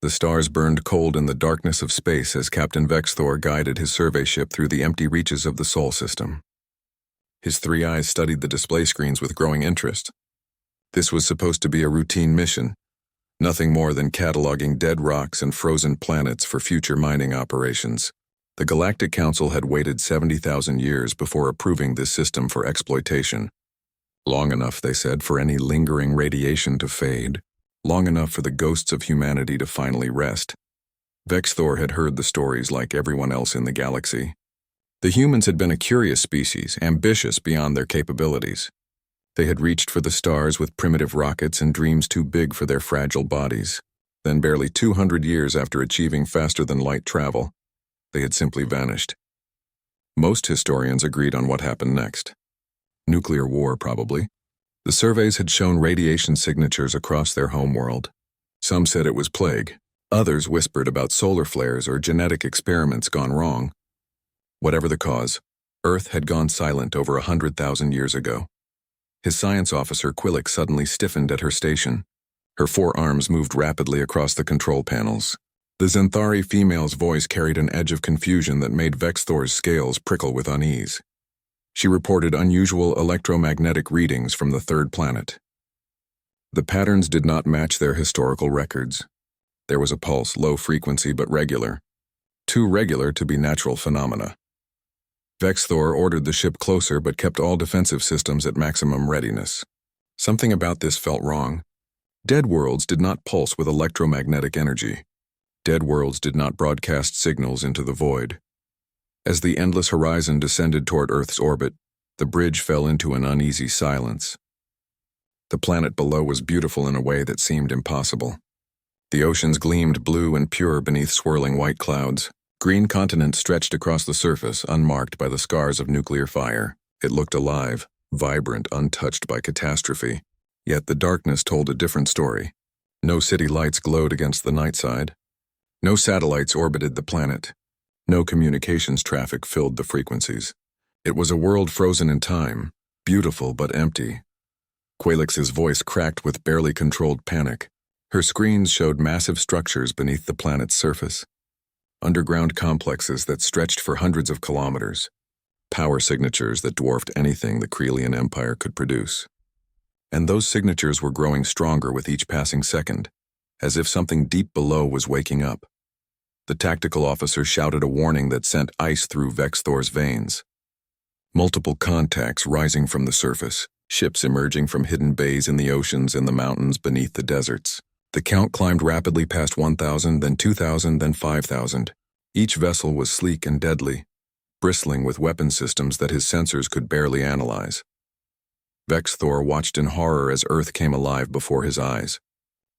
The stars burned cold in the darkness of space as Captain Vexthor guided his survey ship through the empty reaches of the Sol system. His three eyes studied the display screens with growing interest. This was supposed to be a routine mission, nothing more than cataloging dead rocks and frozen planets for future mining operations. The Galactic Council had waited 70,000 years before approving this system for exploitation. Long enough, they said, for any lingering radiation to fade. Long enough for the ghosts of humanity to finally rest. Vexthor had heard the stories like everyone else in the galaxy. The humans had been a curious species, ambitious beyond their capabilities. They had reached for the stars with primitive rockets and dreams too big for their fragile bodies. Then, barely 200 years after achieving faster-than-light travel, they had simply vanished. Most historians agreed on what happened next. Nuclear war, probably. The surveys had shown radiation signatures across their homeworld. Some said it was plague. Others whispered about solar flares or genetic experiments gone wrong. Whatever the cause, Earth had gone silent over 100,000 years ago. His science officer, Quillick, suddenly stiffened at her station. Her forearms moved rapidly across the control panels. The Xanthari female's voice carried an edge of confusion that made Vexthor's scales prickle with unease. She reported unusual electromagnetic readings from the third planet. The patterns did not match their historical records. There was a pulse, low frequency but regular. Too regular to be natural phenomena. Vexthor ordered the ship closer but kept all defensive systems at maximum readiness. Something about this felt wrong. Dead worlds did not pulse with electromagnetic energy. Dead worlds did not broadcast signals into the void. As the endless horizon descended toward Earth's orbit, the bridge fell into an uneasy silence. The planet below was beautiful in a way that seemed impossible. The oceans gleamed blue and pure beneath swirling white clouds. Green continents stretched across the surface, unmarked by the scars of nuclear fire. It looked alive, vibrant, untouched by catastrophe. Yet the darkness told a different story. No city lights glowed against the night side. No satellites orbited the planet. No communications traffic filled the frequencies. It was a world frozen in time, beautiful but empty. Qualix's voice cracked with barely controlled panic. Her screens showed massive structures beneath the planet's surface. Underground complexes that stretched for hundreds of kilometers. Power signatures that dwarfed anything the Krelian Empire could produce. And those signatures were growing stronger with each passing second, as if something deep below was waking up. The tactical officer shouted a warning that sent ice through Vexthor's veins. Multiple contacts rising from the surface, ships emerging from hidden bays in the oceans and the mountains beneath the deserts. The count climbed rapidly past 1,000, then 2,000, then 5,000. Each vessel was sleek and deadly, bristling with weapon systems that his sensors could barely analyze. Vexthor watched in horror as Earth came alive before his eyes.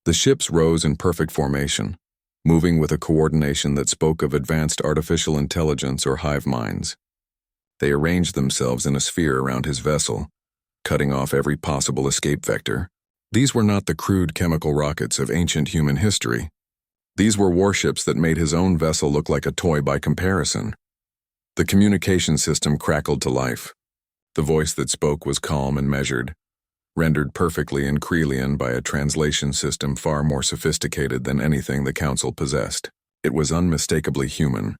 The ships rose in perfect formation, moving with a coordination that spoke of advanced artificial intelligence or hive minds. They arranged themselves in a sphere around his vessel, cutting off every possible escape vector. These were not the crude chemical rockets of ancient human history. These were warships that made his own vessel look like a toy by comparison. The communication system crackled to life. The voice that spoke was calm and measured, rendered perfectly in Krelian by a translation system far more sophisticated than anything the Council possessed. It was unmistakably human.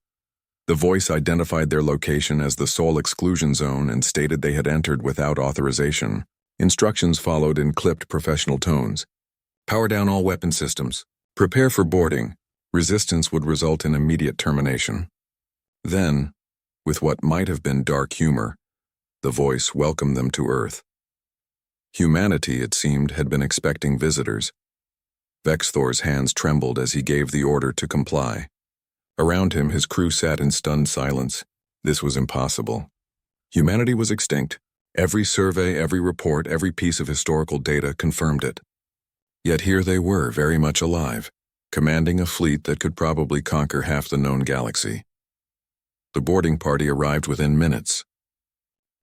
The voice identified their location as the Sol Exclusion Zone and stated they had entered without authorization. Instructions followed in clipped professional tones. Power down all weapon systems. Prepare for boarding. Resistance would result in immediate termination. Then, with what might have been dark humor, the voice welcomed them to Earth. Humanity, it seemed, had been expecting visitors. Vexthor's hands trembled as he gave the order to comply. Around him, his crew sat in stunned silence. This was impossible. Humanity was extinct. Every survey, every report, every piece of historical data confirmed it. Yet here they were, very much alive, commanding a fleet that could probably conquer half the known galaxy. The boarding party arrived within minutes.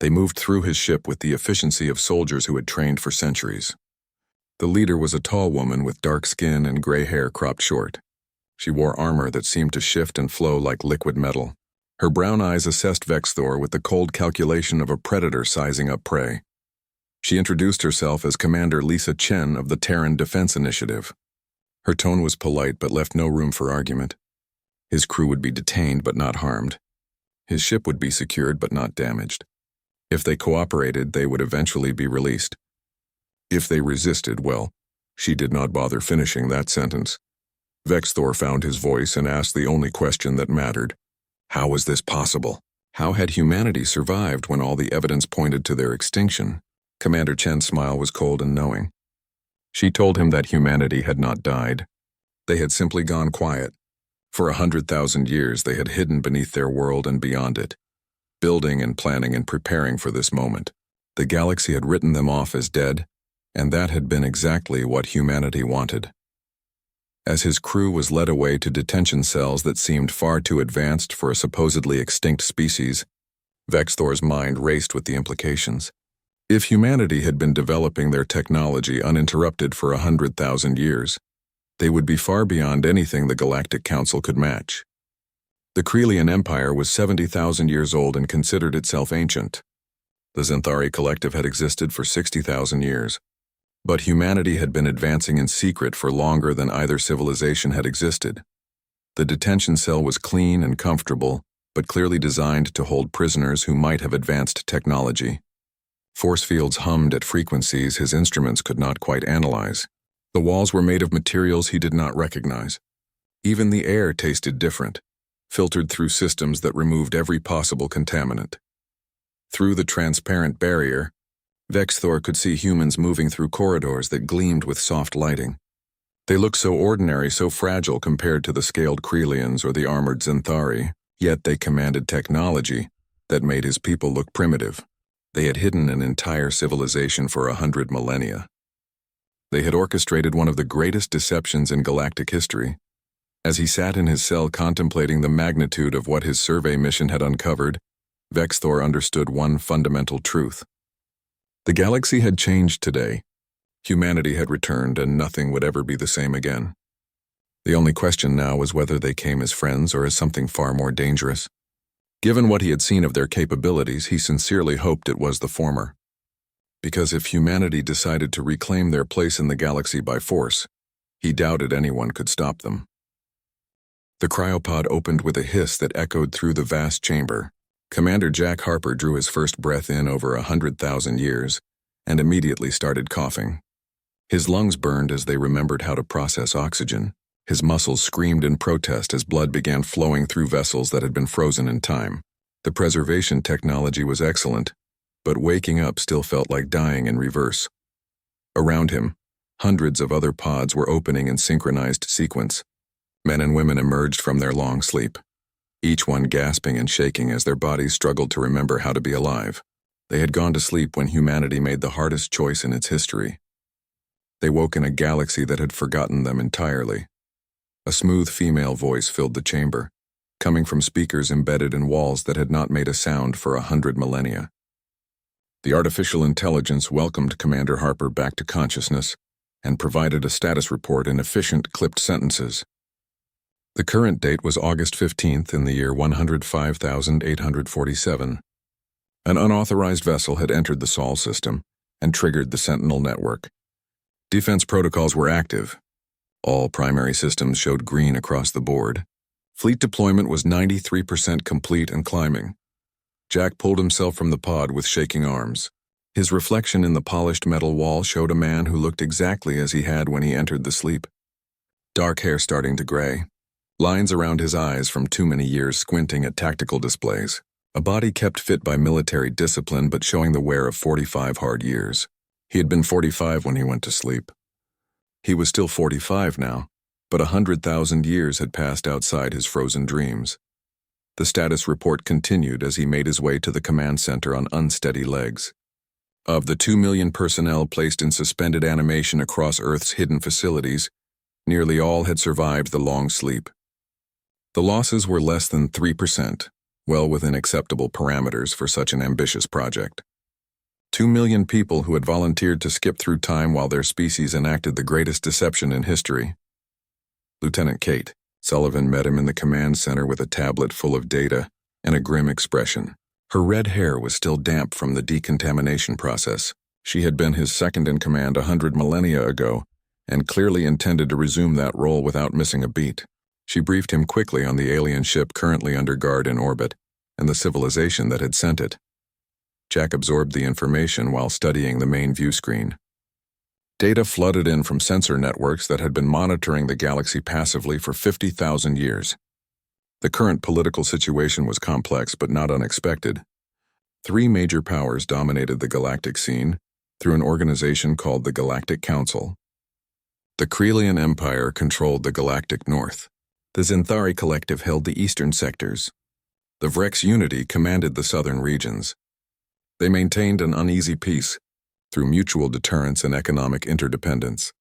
They moved through his ship with the efficiency of soldiers who had trained for centuries. The leader was a tall woman with dark skin and gray hair cropped short. She wore armor that seemed to shift and flow like liquid metal. Her brown eyes assessed Vexthor with the cold calculation of a predator sizing up prey. She introduced herself as Commander Lisa Chen of the Terran Defense Initiative. Her tone was polite but left no room for argument. His crew would be detained but not harmed. His ship would be secured but not damaged. If they cooperated, they would eventually be released. If they resisted, well, she did not bother finishing that sentence. Vexthor found his voice and asked the only question that mattered. How was this possible? How had humanity survived when all the evidence pointed to their extinction? Commander Chen's smile was cold and knowing. She told him that humanity had not died. They had simply gone quiet. For 100,000 years they had hidden beneath their world and beyond it, building and planning and preparing for this moment. The galaxy had written them off as dead, and that had been exactly what humanity wanted. As his crew was led away to detention cells that seemed far too advanced for a supposedly extinct species, Vexthor's mind raced with the implications. If humanity had been developing their technology uninterrupted for 100,000 years, they would be far beyond anything the Galactic Council could match. The Krelian Empire was 70,000 years old and considered itself ancient. The Xanthari Collective had existed for 60,000 years. But humanity had been advancing in secret for longer than either civilization had existed. The detention cell was clean and comfortable, but clearly designed to hold prisoners who might have advanced technology. Force fields hummed at frequencies his instruments could not quite analyze. The walls were made of materials he did not recognize. Even the air tasted different, filtered through systems that removed every possible contaminant. Through the transparent barrier, Vexthor could see humans moving through corridors that gleamed with soft lighting. They looked so ordinary, so fragile compared to the scaled Krelians or the armored Xanthari, yet they commanded technology that made his people look primitive. They had hidden an entire civilization for 100 millennia. They had orchestrated one of the greatest deceptions in galactic history. As he sat in his cell contemplating the magnitude of what his survey mission had uncovered, Vexthor understood one fundamental truth. The galaxy had changed today. Humanity had returned, and nothing would ever be the same again. The only question now was whether they came as friends or as something far more dangerous. Given what he had seen of their capabilities, he sincerely hoped it was the former. Because if humanity decided to reclaim their place in the galaxy by force, he doubted anyone could stop them. The cryopod opened with a hiss that echoed through the vast chamber. Commander Jack Harper drew his first breath in over 100,000 years and immediately started coughing. His lungs burned as they remembered how to process oxygen. His muscles screamed in protest as blood began flowing through vessels that had been frozen in time. The preservation technology was excellent, but waking up still felt like dying in reverse. Around him, hundreds of other pods were opening in synchronized sequence. Men and women emerged from their long sleep, each one gasping and shaking as their bodies struggled to remember how to be alive. They had gone to sleep when humanity made the hardest choice in its history. They woke in a galaxy that had forgotten them entirely. A smooth female voice filled the chamber, coming from speakers embedded in walls that had not made a sound for 100 millennia. The artificial intelligence welcomed Commander Harper back to consciousness and provided a status report in efficient, clipped sentences. The current date was August 15th in the year 105,847. An unauthorized vessel had entered the Sol system and triggered the Sentinel network. Defense protocols were active. All primary systems showed green across the board. Fleet deployment was 93% complete and climbing. Jack pulled himself from the pod with shaking arms. His reflection in the polished metal wall showed a man who looked exactly as he had when he entered the sleep. Dark hair starting to gray. Lines around his eyes from too many years squinting at tactical displays. A body kept fit by military discipline but showing the wear of 45 hard years. He had been 45 when he went to sleep. He was still 45 now, but 100,000 years had passed outside his frozen dreams. The status report continued as he made his way to the command center on unsteady legs. Of the 2 million personnel placed in suspended animation across Earth's hidden facilities, nearly all had survived the long sleep. The losses were less than 3%, well within acceptable parameters for such an ambitious project. 2 million people who had volunteered to skip through time while their species enacted the greatest deception in history. Lieutenant Kate Sullivan met him in the command center with a tablet full of data and a grim expression. Her red hair was still damp from the decontamination process. She had been his second in command 100 millennia ago, and clearly intended to resume that role without missing a beat. She briefed him quickly on the alien ship currently under guard in orbit, and the civilization that had sent it. Jack absorbed the information while studying the main view screen. Data flooded in from sensor networks that had been monitoring the galaxy passively for 50,000 years. The current political situation was complex but not unexpected. 3 major powers dominated the galactic scene through an organization called the Galactic Council. The Krelian Empire controlled the galactic north. The Zinthari Collective held the eastern sectors. The Vrex Unity commanded the southern regions. They maintained an uneasy peace through mutual deterrence and economic interdependence.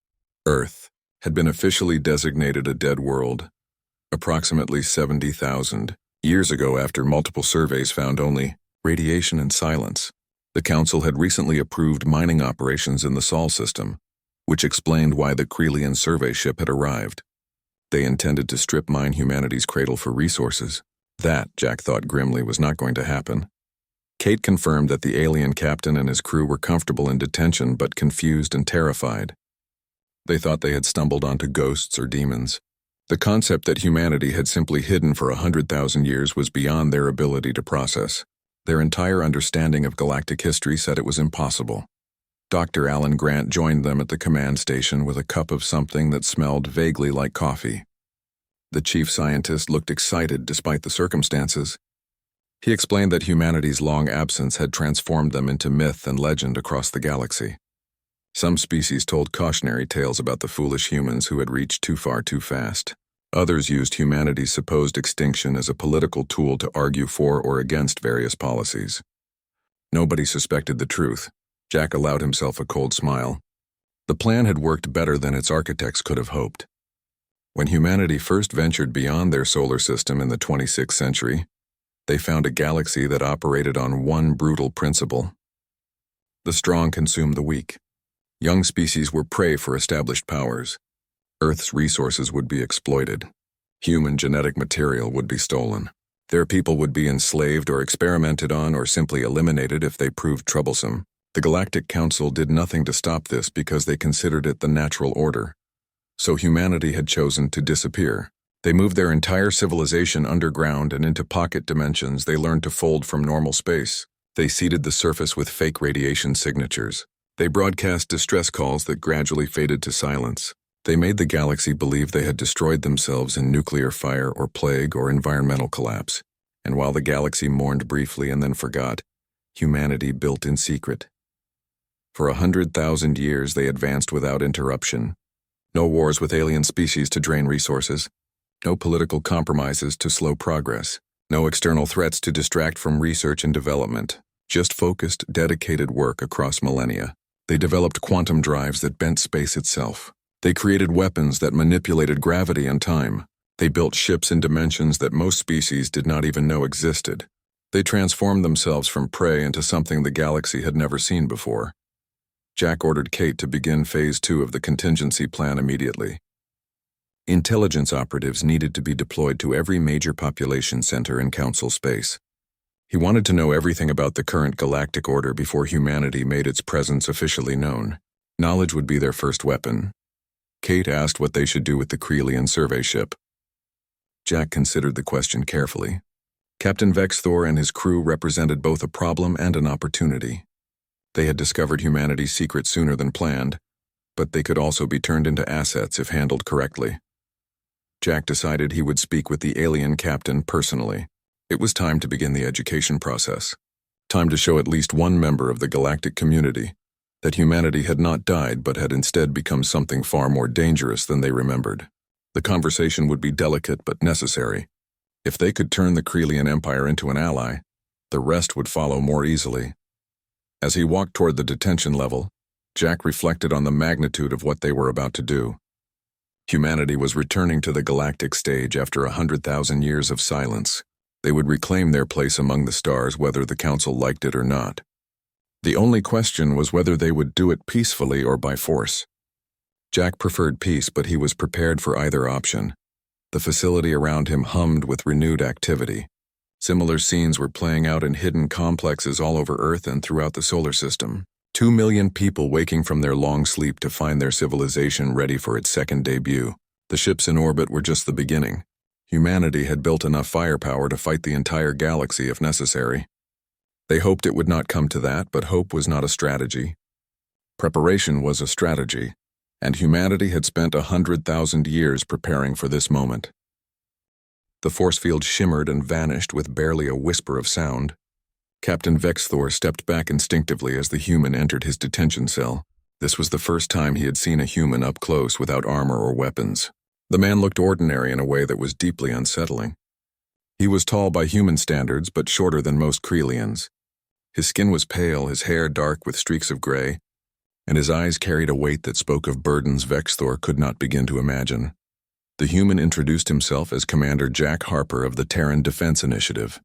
Earth had been officially designated a dead world approximately 70,000 years ago after multiple surveys found only radiation and silence. The Council had recently approved mining operations in the Sol system, which explained why the Krelian survey ship had arrived. They intended to strip mine humanity's cradle for resources. That, Jack thought grimly, was not going to happen. Kate confirmed that the alien captain and his crew were comfortable in detention but confused and terrified. They thought they had stumbled onto ghosts or demons. The concept that humanity had simply hidden for 100,000 years was beyond their ability to process. Their entire understanding of galactic history said it was impossible. Dr. Alan Grant joined them at the command station with a cup of something that smelled vaguely like coffee. The chief scientist looked excited despite the circumstances. He explained that humanity's long absence had transformed them into myth and legend across the galaxy. Some species told cautionary tales about the foolish humans who had reached too far too fast. Others used humanity's supposed extinction as a political tool to argue for or against various policies. Nobody suspected the truth. Jack allowed himself a cold smile. The plan had worked better than its architects could have hoped. When humanity first ventured beyond their solar system in the 26th century, they found a galaxy that operated on one brutal principle. The strong consumed the weak. Young species were prey for established powers. Earth's resources would be exploited. Human genetic material would be stolen. Their people would be enslaved or experimented on or simply eliminated if they proved troublesome. The Galactic Council did nothing to stop this because they considered it the natural order. So humanity had chosen to disappear. They moved their entire civilization underground and into pocket dimensions they learned to fold from normal space. They seeded the surface with fake radiation signatures. They broadcast distress calls that gradually faded to silence. They made the galaxy believe they had destroyed themselves in nuclear fire or plague or environmental collapse. And while the galaxy mourned briefly and then forgot, humanity built in secret. For 100,000 years they advanced without interruption. No wars with alien species to drain resources. No political compromises to slow progress. No external threats to distract from research and development. Just focused, dedicated work across millennia. They developed quantum drives that bent space itself. They created weapons that manipulated gravity and time. They built ships in dimensions that most species did not even know existed. They transformed themselves from prey into something the galaxy had never seen before. Jack ordered Kate to begin Phase 2 of the contingency plan immediately. Intelligence operatives needed to be deployed to every major population center in Council space. He wanted to know everything about the current galactic order before humanity made its presence officially known. Knowledge would be their first weapon. Kate asked what they should do with the Krelian survey ship. Jack considered the question carefully. Captain Vexthor and his crew represented both a problem and an opportunity. They had discovered humanity's secret sooner than planned, but they could also be turned into assets if handled correctly. Jack decided he would speak with the alien captain personally. It was time to begin the education process. Time to show at least one member of the galactic community that humanity had not died but had instead become something far more dangerous than they remembered. The conversation would be delicate but necessary. If they could turn the Krelian Empire into an ally, the rest would follow more easily. As he walked toward the detention level, Jack reflected on the magnitude of what they were about to do. Humanity was returning to the galactic stage after 100,000 years of silence. They would reclaim their place among the stars whether the Council liked it or not. The only question was whether they would do it peacefully or by force. Jack preferred peace, but he was prepared for either option. The facility around him hummed with renewed activity. Similar scenes were playing out in hidden complexes all over Earth and throughout the solar system. 2 million people waking from their long sleep to find their civilization ready for its second debut. The ships in orbit were just the beginning. Humanity had built enough firepower to fight the entire galaxy if necessary. They hoped it would not come to that, but hope was not a strategy. Preparation was a strategy, and humanity had spent 100,000 years preparing for this moment. The force field shimmered and vanished with barely a whisper of sound. Captain Vexthor stepped back instinctively as the human entered his detention cell. This was the first time he had seen a human up close without armor or weapons. The man looked ordinary in a way that was deeply unsettling. He was tall by human standards, but shorter than most Krelians. His skin was pale, his hair dark with streaks of gray, and his eyes carried a weight that spoke of burdens Vexthor could not begin to imagine. The human introduced himself as Commander Jack Harper of the Terran Defense Initiative.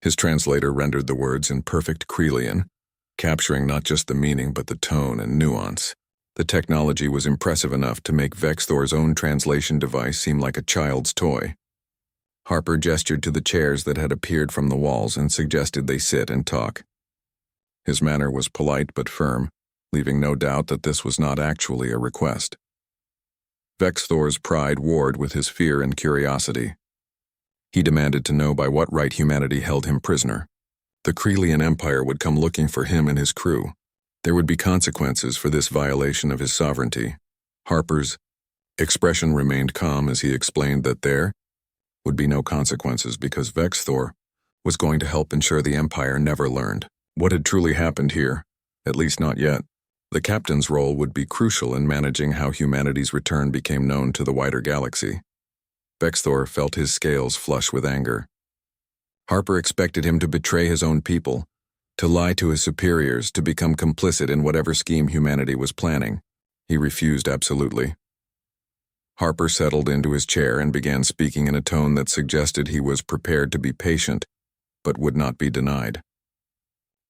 His translator rendered the words in perfect Krelian, capturing not just the meaning but the tone and nuance. The technology was impressive enough to make Vexthor's own translation device seem like a child's toy. Harper gestured to the chairs that had appeared from the walls and suggested they sit and talk. His manner was polite but firm, leaving no doubt that this was not actually a request. Vexthor's pride warred with his fear and curiosity. He demanded to know by what right humanity held him prisoner. The Krelian Empire would come looking for him and his crew. There would be consequences for this violation of his sovereignty. Harper's expression remained calm as he explained that there would be no consequences because Vexthor was going to help ensure the Empire never learned what had truly happened here, at least not yet. The captain's role would be crucial in managing how humanity's return became known to the wider galaxy. Vexthor felt his scales flush with anger. Harper expected him to betray his own people, to lie to his superiors, to become complicit in whatever scheme humanity was planning. He refused absolutely. Harper settled into his chair and began speaking in a tone that suggested he was prepared to be patient, but would not be denied.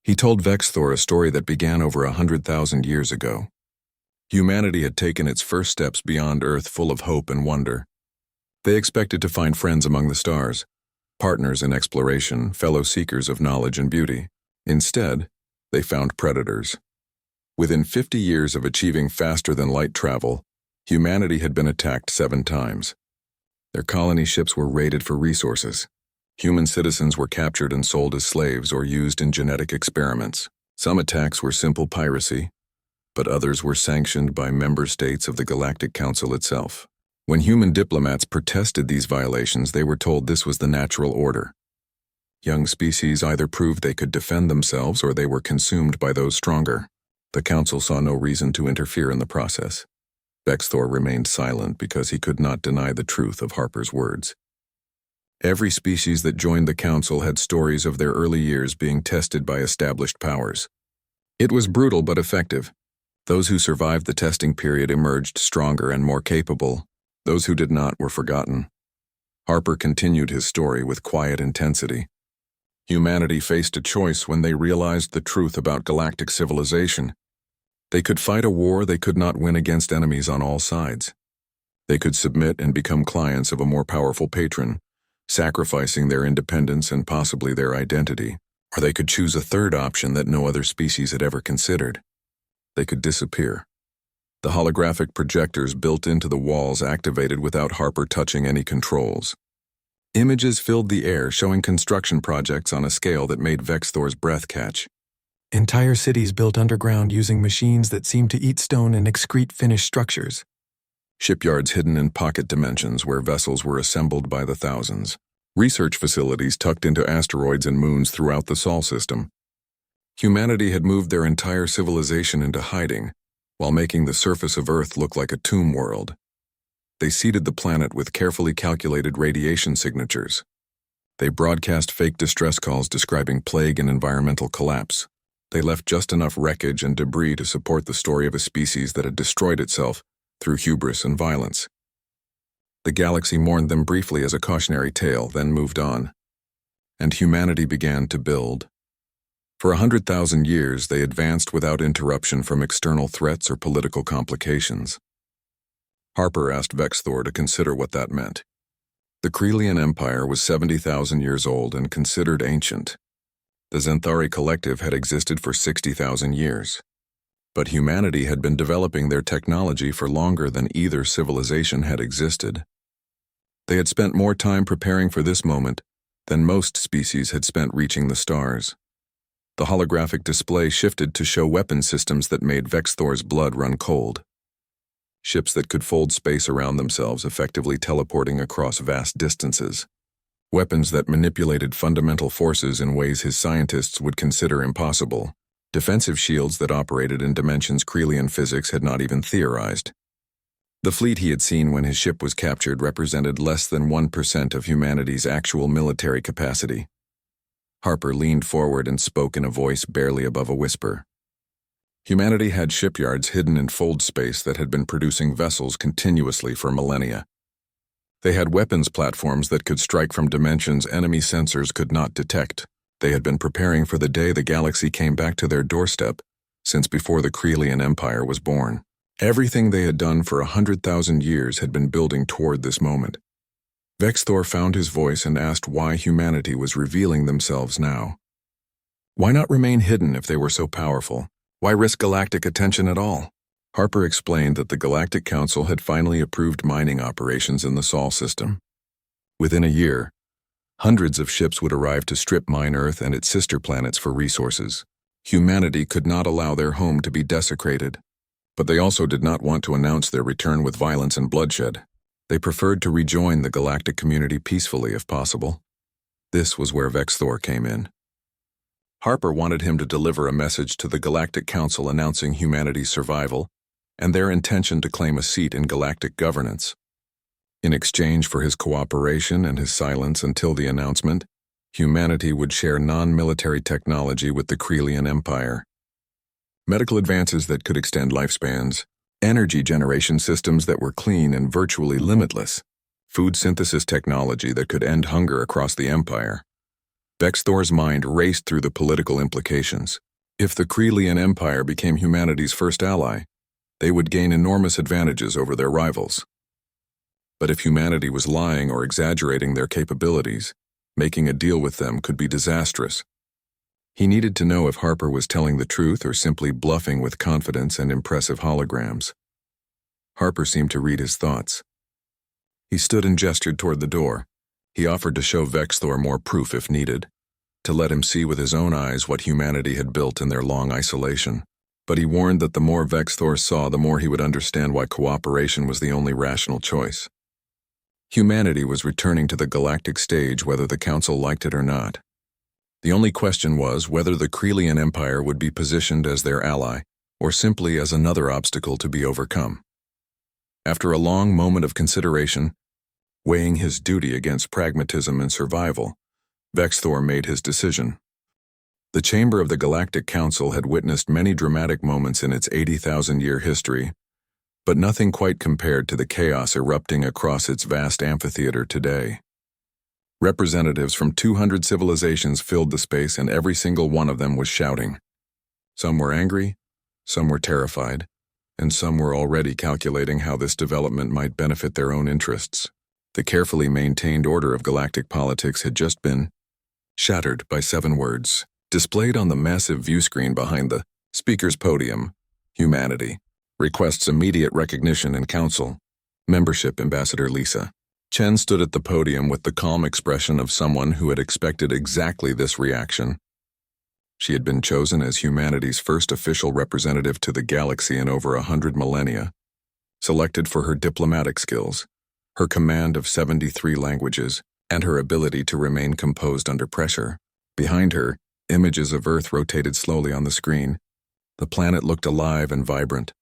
He told Vexthor a story that began over 100,000 years ago. Humanity had taken its first steps beyond Earth full of hope and wonder. They expected to find friends among the stars, partners in exploration, fellow seekers of knowledge and beauty. Instead, they found predators. Within 50 years of achieving faster-than-light travel, humanity had been attacked 7 times. Their colony ships were raided for resources. Human citizens were captured and sold as slaves or used in genetic experiments. Some attacks were simple piracy, but others were sanctioned by member states of the Galactic Council itself. When human diplomats protested these violations, they were told this was the natural order. Young species either proved they could defend themselves or they were consumed by those stronger. The Council saw no reason to interfere in the process. Vexthor remained silent because he could not deny the truth of Harper's words. Every species that joined the Council had stories of their early years being tested by established powers. It was brutal but effective. Those who survived the testing period emerged stronger and more capable. Those who did not were forgotten. Harper continued his story with quiet intensity. Humanity faced a choice when they realized the truth about galactic civilization. They could fight a war they could not win against enemies on all sides. They could submit and become clients of a more powerful patron, sacrificing their independence and possibly their identity, or they could choose a third option that no other species had ever considered. They could disappear. The holographic projectors built into the walls activated without Harper touching any controls. Images filled the air showing construction projects on a scale that made Vexthor's breath catch. Entire cities built underground using machines that seemed to eat stone and excrete finished structures. Shipyards hidden in pocket dimensions where vessels were assembled by the thousands. Research facilities tucked into asteroids and moons throughout the Sol system. Humanity had moved their entire civilization into hiding, while making the surface of Earth look like a tomb world. They seeded the planet with carefully calculated radiation signatures. They broadcast fake distress calls describing plague and environmental collapse. They left just enough wreckage and debris to support the story of a species that had destroyed itself through hubris and violence. The galaxy mourned them briefly as a cautionary tale, then moved on. And humanity began to build. For 100,000 years, they advanced without interruption from external threats or political complications. Harper asked Vexthor to consider what that meant. The Krelian Empire was 70,000 years old and considered ancient. The Zenthari Collective had existed for 60,000 years. But humanity had been developing their technology for longer than either civilization had existed. They had spent more time preparing for this moment than most species had spent reaching the stars. The holographic display shifted to show weapon systems that made Vexthor's blood run cold. Ships that could fold space around themselves, effectively teleporting across vast distances. Weapons that manipulated fundamental forces in ways his scientists would consider impossible. Defensive shields that operated in dimensions Krelian physics had not even theorized. The fleet he had seen when his ship was captured represented less than 1% of humanity's actual military capacity. Harper leaned forward and spoke in a voice barely above a whisper. Humanity had shipyards hidden in fold space that had been producing vessels continuously for millennia. They had weapons platforms that could strike from dimensions enemy sensors could not detect. They had been preparing for the day the galaxy came back to their doorstep, since before the Krelian Empire was born. Everything they had done for 100,000 years had been building toward this moment. Vexthor found his voice and asked why humanity was revealing themselves now. Why not remain hidden if they were so powerful? Why risk galactic attention at all? Harper explained that the Galactic Council had finally approved mining operations in the Sol system. Within a year, hundreds of ships would arrive to strip mine Earth and its sister planets for resources. Humanity could not allow their home to be desecrated. But they also did not want to announce their return with violence and bloodshed. They preferred to rejoin the galactic community peacefully if possible. This was where Vexthor came in. Harper wanted him to deliver a message to the Galactic Council announcing humanity's survival and their intention to claim a seat in galactic governance. In exchange for his cooperation and his silence until the announcement, humanity would share non-military technology with the Krelian Empire. Medical advances that could extend lifespans, energy generation systems that were clean and virtually limitless, food synthesis technology that could end hunger across the empire. Vexthor's mind raced through the political implications. If the Krelian Empire became humanity's first ally, they would gain enormous advantages over their rivals. But if humanity was lying or exaggerating their capabilities, making a deal with them could be disastrous. He needed to know if Harper was telling the truth or simply bluffing with confidence and impressive holograms. Harper seemed to read his thoughts. He stood and gestured toward the door. He offered to show Vexthor more proof if needed, to let him see with his own eyes what humanity had built in their long isolation. But he warned that the more Vexthor saw, the more he would understand why cooperation was the only rational choice. Humanity was returning to the galactic stage whether the Council liked it or not. The only question was whether the Krelian Empire would be positioned as their ally, or simply as another obstacle to be overcome. After a long moment of consideration, weighing his duty against pragmatism and survival, Vexthor made his decision. The chamber of the Galactic Council had witnessed many dramatic moments in its 80,000-year history, but nothing quite compared to the chaos erupting across its vast amphitheater today. Representatives from 200 civilizations filled the space, and every single one of them was shouting. Some were angry, some were terrified, and some were already calculating how this development might benefit their own interests. The carefully maintained order of galactic politics had just been shattered by 7 words, displayed on the massive view screen behind the speaker's podium. Humanity requests immediate recognition in Council. Membership Ambassador Lisa. Chen stood at the podium with the calm expression of someone who had expected exactly this reaction. She had been chosen as humanity's first official representative to the galaxy in over 100 millennia, selected for her diplomatic skills, her command of 73 languages, and her ability to remain composed under pressure. Behind her, images of Earth rotated slowly on the screen. The planet looked alive and vibrant,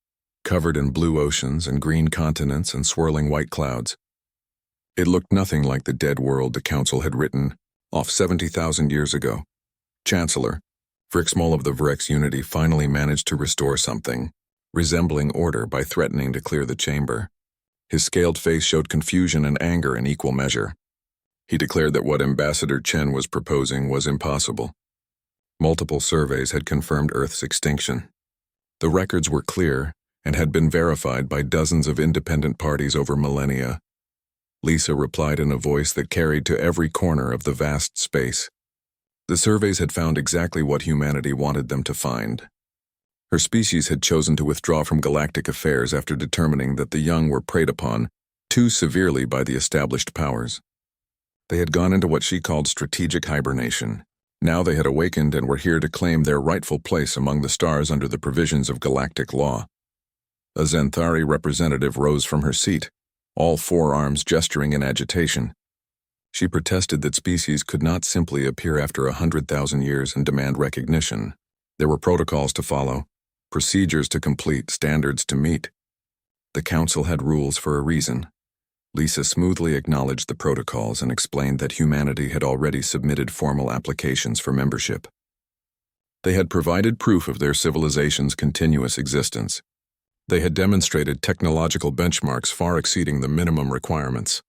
covered in blue oceans and green continents and swirling white clouds. It looked nothing like the dead world the Council had written off 70,000 years ago. Chancellor Vrixmol of the Vrex Unity finally managed to restore something resembling order by threatening to clear the chamber. His scaled face showed confusion and anger in equal measure. He declared that what Ambassador Chen was proposing was impossible. Multiple surveys had confirmed Earth's extinction. The records were clear and had been verified by dozens of independent parties over millennia. Lisa replied in a voice that carried to every corner of the vast space. The surveys had found exactly what humanity wanted them to find. Her species had chosen to withdraw from galactic affairs after determining that the young were preyed upon too severely by the established powers. They had gone into what she called strategic hibernation. Now they had awakened and were here to claim their rightful place among the stars under the provisions of galactic law. A Zenthari representative rose from her seat, all four arms gesturing in agitation. She protested that species could not simply appear after 100,000 years and demand recognition. There were protocols to follow, procedures to complete, standards to meet. The council had rules for a reason. Lisa smoothly acknowledged the protocols and explained that humanity had already submitted formal applications for membership. They had provided proof of their civilization's continuous existence. They had demonstrated technological benchmarks far exceeding the minimum requirements.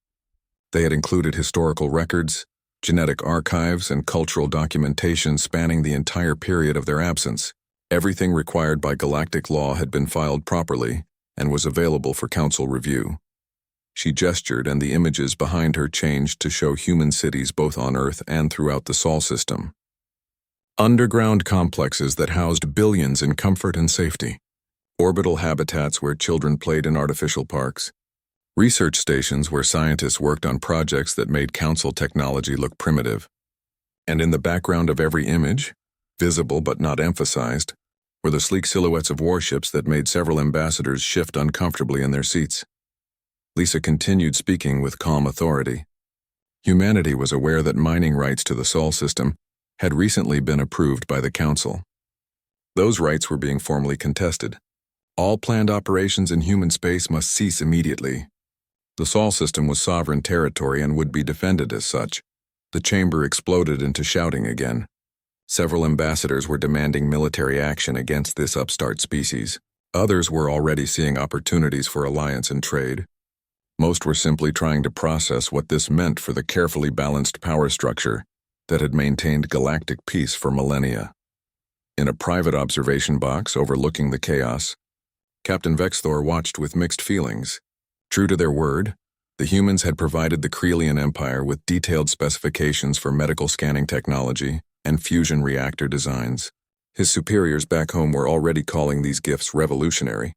They had included historical records, genetic archives, and cultural documentation spanning the entire period of their absence. Everything required by galactic law had been filed properly and was available for council review. She gestured, and the images behind her changed to show human cities both on Earth and throughout the Sol system. Underground complexes that housed billions in comfort and safety. Orbital habitats where children played in artificial parks. Research stations where scientists worked on projects that made council technology look primitive. And in the background of every image, visible but not emphasized, were the sleek silhouettes of warships that made several ambassadors shift uncomfortably in their seats. Lisa continued speaking with calm authority. Humanity was aware that mining rights to the Sol system had recently been approved by the Council. Those rights were being formally contested. All planned operations in human space must cease immediately. The Sol system was sovereign territory and would be defended as such. The chamber exploded into shouting again. Several ambassadors were demanding military action against this upstart species. Others were already seeing opportunities for alliance and trade. Most were simply trying to process what this meant for the carefully balanced power structure that had maintained galactic peace for millennia. In a private observation box overlooking the chaos, Captain Vexthor watched with mixed feelings. True to their word, the humans had provided the Krelian Empire with detailed specifications for medical scanning technology and fusion reactor designs. His superiors back home were already calling these gifts revolutionary.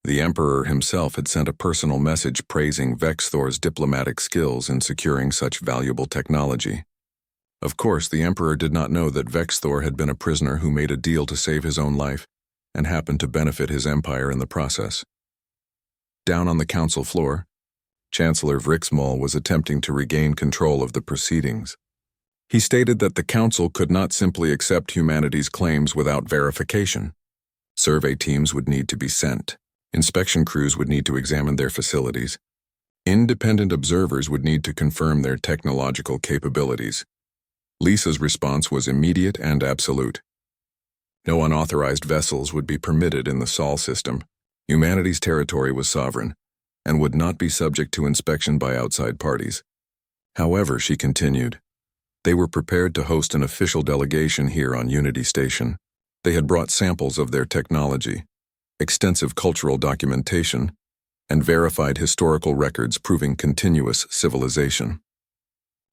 The Emperor himself had sent a personal message praising Vexthor's diplomatic skills in securing such valuable technology. Of course, the Emperor did not know that Vexthor had been a prisoner who made a deal to save his own life and happened to benefit his empire in the process. Down on the council floor, Chancellor Vrixmol was attempting to regain control of the proceedings. He stated that the council could not simply accept humanity's claims without verification. Survey teams would need to be sent. Inspection crews would need to examine their facilities. Independent observers would need to confirm their technological capabilities. Lisa's response was immediate and absolute. No unauthorized vessels would be permitted in the Sol system. Humanity's territory was sovereign and would not be subject to inspection by outside parties. However, she continued, they were prepared to host an official delegation here on Unity Station. They had brought samples of their technology, extensive cultural documentation, and verified historical records proving continuous civilization.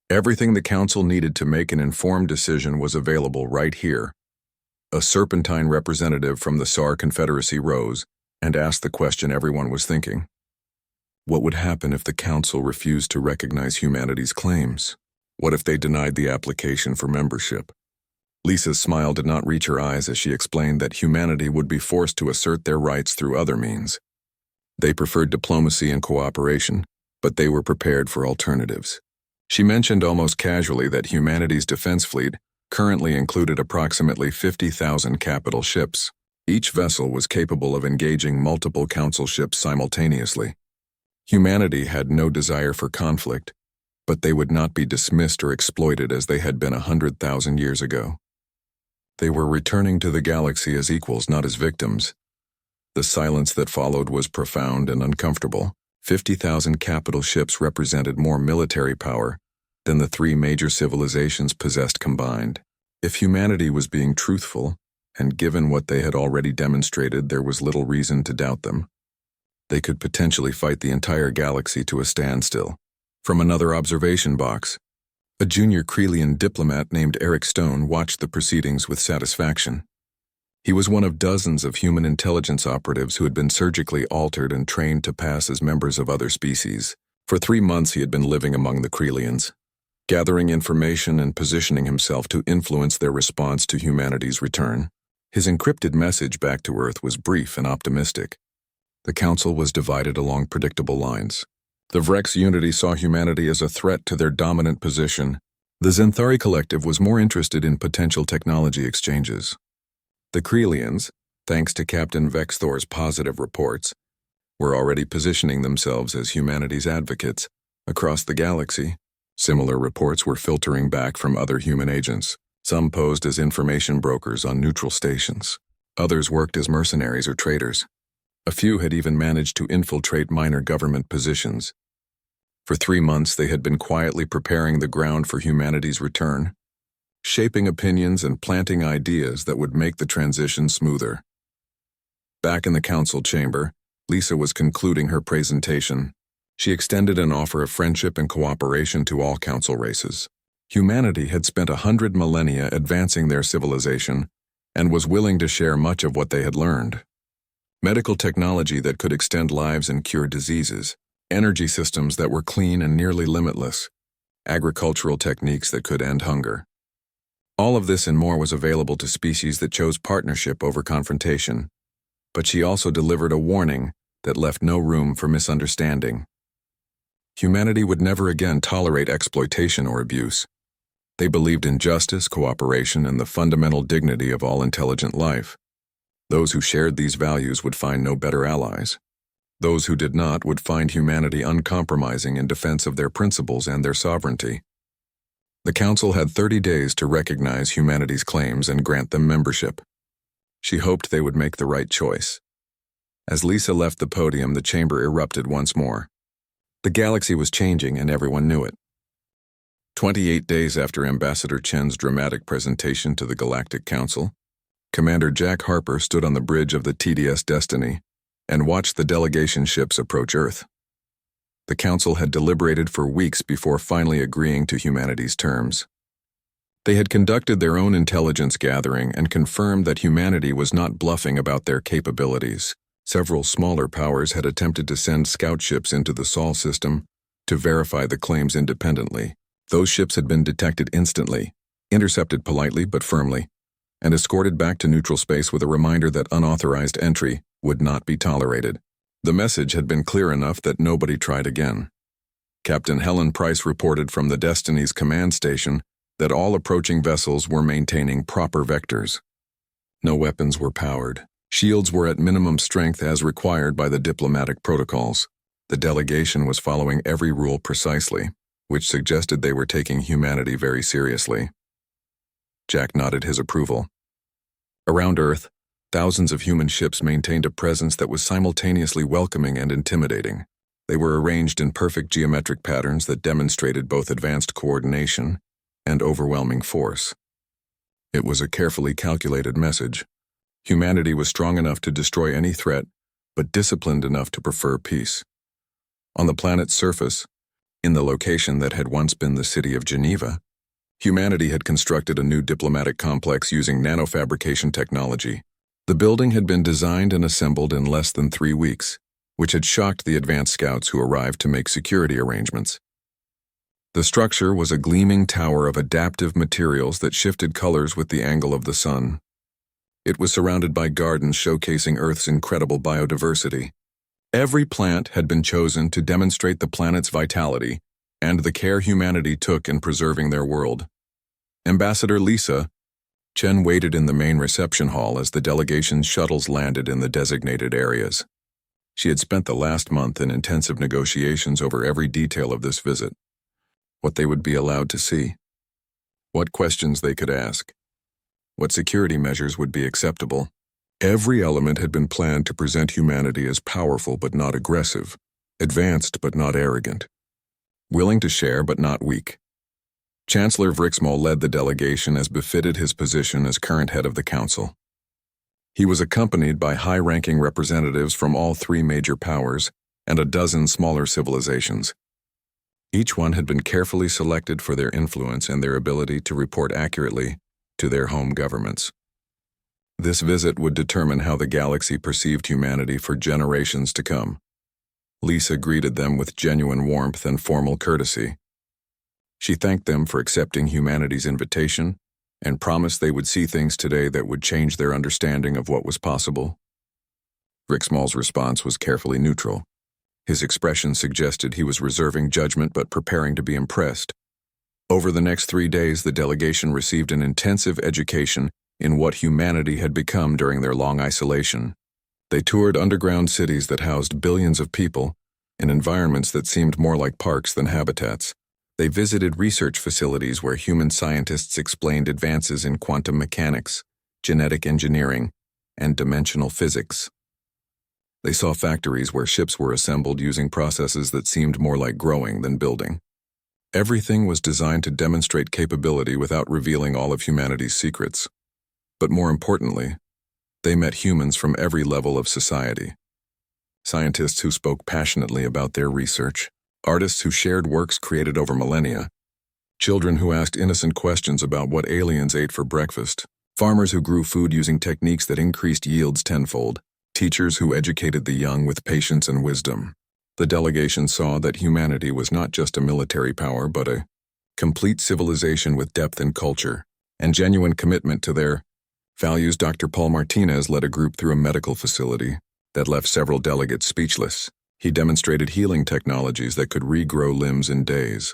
Everything the Council needed to make an informed decision was available right here. A Serpentine representative from the SAR Confederacy rose and asked the question everyone was thinking. What would happen if the Council refused to recognize humanity's claims? What if they denied the application for membership? Lisa's smile did not reach her eyes as she explained that humanity would be forced to assert their rights through other means. They preferred diplomacy and cooperation, but they were prepared for alternatives. She mentioned almost casually that humanity's defense fleet currently included approximately 50,000 capital ships. Each vessel was capable of engaging multiple council ships simultaneously. Humanity had no desire for conflict, but they would not be dismissed or exploited as they had been 100,000 years ago. They were returning to the galaxy as equals, not as victims. The silence that followed was profound and uncomfortable. 50,000 capital ships represented more military power than the three major civilizations possessed combined. If humanity was being truthful, and given what they had already demonstrated, there was little reason to doubt them. They could potentially fight the entire galaxy to a standstill. From another observation box, a junior Krelian diplomat named Eric Stone watched the proceedings with satisfaction. He was one of dozens of human intelligence operatives who had been surgically altered and trained to pass as members of other species. For 3 months he had been living among the Krelians, gathering information and positioning himself to influence their response to humanity's return. His encrypted message back to Earth was brief and optimistic. The Council was divided along predictable lines. The Vrex Unity saw humanity as a threat to their dominant position. The Zenthari Collective was more interested in potential technology exchanges. The Krelians, thanks to Captain Vexthor's positive reports, were already positioning themselves as humanity's advocates across the galaxy. Similar reports were filtering back from other human agents. Some posed as information brokers on neutral stations. Others worked as mercenaries or traders. A few had even managed to infiltrate minor government positions. For 3 months they had been quietly preparing the ground for humanity's return, shaping opinions and planting ideas that would make the transition smoother. Back in the council chamber, Lisa was concluding her presentation. She extended an offer of friendship and cooperation to all council races. Humanity had spent 100 millennia advancing their civilization and was willing to share much of what they had learned. Medical technology that could extend lives and cure diseases, energy systems that were clean and nearly limitless, agricultural techniques that could end hunger. All of this and more was available to species that chose partnership over confrontation, but she also delivered a warning that left no room for misunderstanding. Humanity would never again tolerate exploitation or abuse. They believed in justice, cooperation, and the fundamental dignity of all intelligent life. Those who shared these values would find no better allies. Those who did not would find humanity uncompromising in defense of their principles and their sovereignty. The Council had 30 days to recognize humanity's claims and grant them membership. She hoped they would make the right choice. As Lisa left the podium, the chamber erupted once more. The galaxy was changing and everyone knew it. 28 days after Ambassador Chen's dramatic presentation to the Galactic Council, Commander Jack Harper stood on the bridge of the TDS Destiny and watched the delegation ships approach Earth. The Council had deliberated for weeks before finally agreeing to humanity's terms. They had conducted their own intelligence gathering and confirmed that humanity was not bluffing about their capabilities. Several smaller powers had attempted to send scout ships into the Sol system to verify the claims independently. Those ships had been detected instantly, intercepted politely but firmly, and escorted back to neutral space with a reminder that unauthorized entry would not be tolerated. The message had been clear enough that nobody tried again. Captain Helen Price reported from the Destiny's command station that all approaching vessels were maintaining proper vectors. No weapons were powered. Shields were at minimum strength as required by the diplomatic protocols. The delegation was following every rule precisely, which suggested they were taking humanity very seriously. Jack nodded his approval. Around Earth, thousands of human ships maintained a presence that was simultaneously welcoming and intimidating. They were arranged in perfect geometric patterns that demonstrated both advanced coordination and overwhelming force. It was a carefully calculated message. Humanity was strong enough to destroy any threat, but disciplined enough to prefer peace. On the planet's surface, in the location that had once been the city of Geneva, humanity had constructed a new diplomatic complex using nanofabrication technology. The building had been designed and assembled in less than 3 weeks, which had shocked the advanced scouts who arrived to make security arrangements. The structure was a gleaming tower of adaptive materials that shifted colors with the angle of the sun. It was surrounded by gardens showcasing Earth's incredible biodiversity. Every plant had been chosen to demonstrate the planet's vitality and the care humanity took in preserving their world. Ambassador Lisa Chen waited in the main reception hall as the delegation's shuttles landed in the designated areas. She had spent the last month in intensive negotiations over every detail of this visit. What they would be allowed to see, what questions they could ask, what security measures would be acceptable. Every element had been planned to present humanity as powerful but not aggressive, advanced but not arrogant, willing to share but not weak. Chancellor Vrixmol led the delegation as befitted his position as current head of the council. He was accompanied by high-ranking representatives from all 3 major powers and a dozen smaller civilizations. Each one had been carefully selected for their influence and their ability to report accurately to their home governments. This visit would determine how the galaxy perceived humanity for generations to come. Lisa greeted them with genuine warmth and formal courtesy. She thanked them for accepting humanity's invitation and promised they would see things today that would change their understanding of what was possible. Rick Small's response was carefully neutral. His expression suggested he was reserving judgment but preparing to be impressed. Over the next 3 days, the delegation received an intensive education in what humanity had become during their long isolation. They toured underground cities that housed billions of people in environments that seemed more like parks than habitats. They visited research facilities where human scientists explained advances in quantum mechanics, genetic engineering, and dimensional physics. They saw factories where ships were assembled using processes that seemed more like growing than building. Everything was designed to demonstrate capability without revealing all of humanity's secrets. But more importantly, they met humans from every level of society. Scientists who spoke passionately about their research, artists who shared works created over millennia, children who asked innocent questions about what aliens ate for breakfast, farmers who grew food using techniques that increased yields tenfold, teachers who educated the young with patience and wisdom. The delegation saw that humanity was not just a military power but a complete civilization with depth and culture, and genuine commitment to their values. Dr. Paul Martinez led a group through a medical facility that left several delegates speechless. He demonstrated healing technologies that could regrow limbs in days,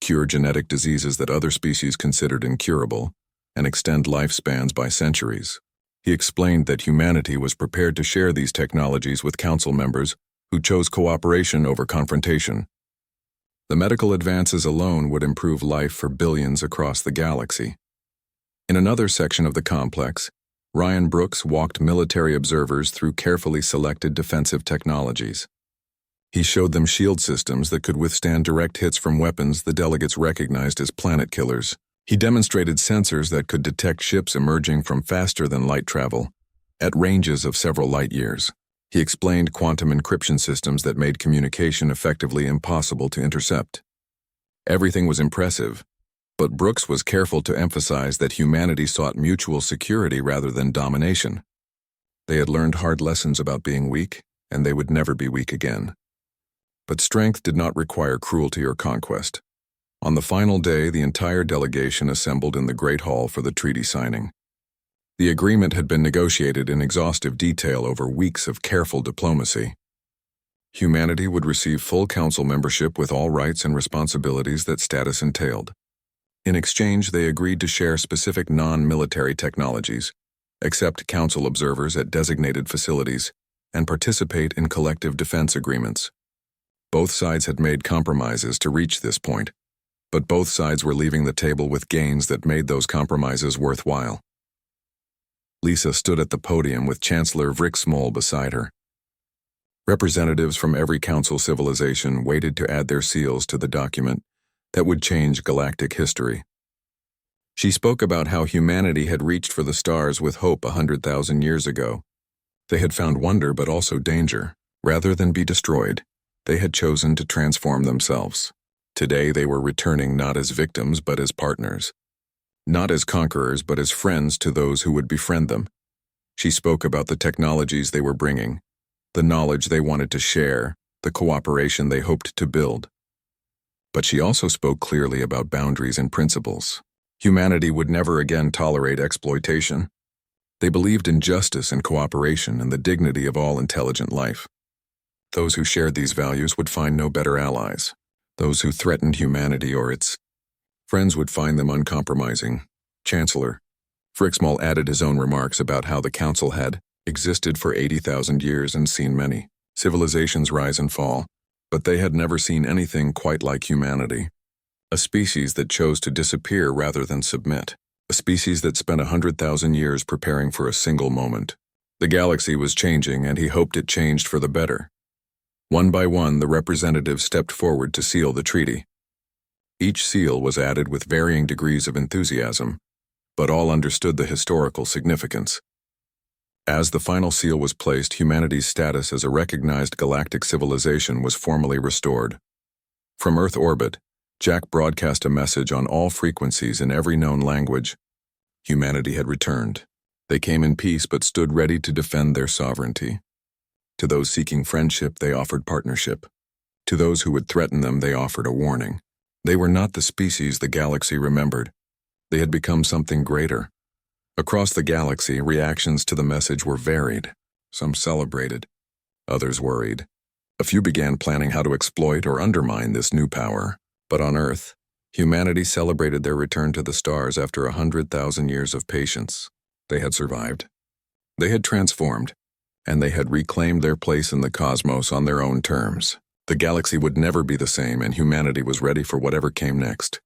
cure genetic diseases that other species considered incurable, and extend lifespans by centuries. He explained that humanity was prepared to share these technologies with council members who chose cooperation over confrontation. The medical advances alone would improve life for billions across the galaxy. In another section of the complex, Ryan Brooks walked military observers through carefully selected defensive technologies. He showed them shield systems that could withstand direct hits from weapons the delegates recognized as planet killers. He demonstrated sensors that could detect ships emerging from faster-than-light travel, at ranges of several light years. He explained quantum encryption systems that made communication effectively impossible to intercept. Everything was impressive, but Brooks was careful to emphasize that humanity sought mutual security rather than domination. They had learned hard lessons about being weak, and they would never be weak again. But strength did not require cruelty or conquest. On the final day, the entire delegation assembled in the Great Hall for the treaty signing. The agreement had been negotiated in exhaustive detail over weeks of careful diplomacy. Humanity would receive full council membership with all rights and responsibilities that status entailed. In exchange, they agreed to share specific non-military technologies, accept council observers at designated facilities, and participate in collective defense agreements. Both sides had made compromises to reach this point, but both sides were leaving the table with gains that made those compromises worthwhile. Lisa stood at the podium with Chancellor Rick Small beside her. Representatives from every council civilization waited to add their seals to the document that would change galactic history. She spoke about how humanity had reached for the stars with hope 100,000 years ago. They had found wonder but also danger. Rather than be destroyed, they had chosen to transform themselves. Today they were returning not as victims but as partners. Not as conquerors but as friends to those who would befriend them. She spoke about the technologies they were bringing, the knowledge they wanted to share, the cooperation they hoped to build. But she also spoke clearly about boundaries and principles. Humanity would never again tolerate exploitation. They believed in justice and cooperation and the dignity of all intelligent life. Those who shared these values would find no better allies. Those who threatened humanity or its friends would find them uncompromising. Chancellor Fricksmall added his own remarks about how the council had existed for 80,000 years and seen many civilizations rise and fall, but they had never seen anything quite like humanity. A species that chose to disappear rather than submit. A species that spent 100,000 years preparing for a single moment. The galaxy was changing, and he hoped it changed for the better. One by one, the representatives stepped forward to seal the treaty. Each seal was added with varying degrees of enthusiasm, but all understood the historical significance. As the final seal was placed, humanity's status as a recognized galactic civilization was formally restored. From Earth orbit, Jack broadcast a message on all frequencies in every known language. Humanity had returned. They came in peace but stood ready to defend their sovereignty. To those seeking friendship, they offered partnership. To those who would threaten them, they offered a warning. They were not the species the galaxy remembered. They had become something greater. Across the galaxy, reactions to the message were varied. Some celebrated, others worried. A few began planning how to exploit or undermine this new power. But on Earth, humanity celebrated their return to the stars after 100,000 years of patience. They had survived. They had transformed, and they had reclaimed their place in the cosmos on their own terms. The galaxy would never be the same, and humanity was ready for whatever came next.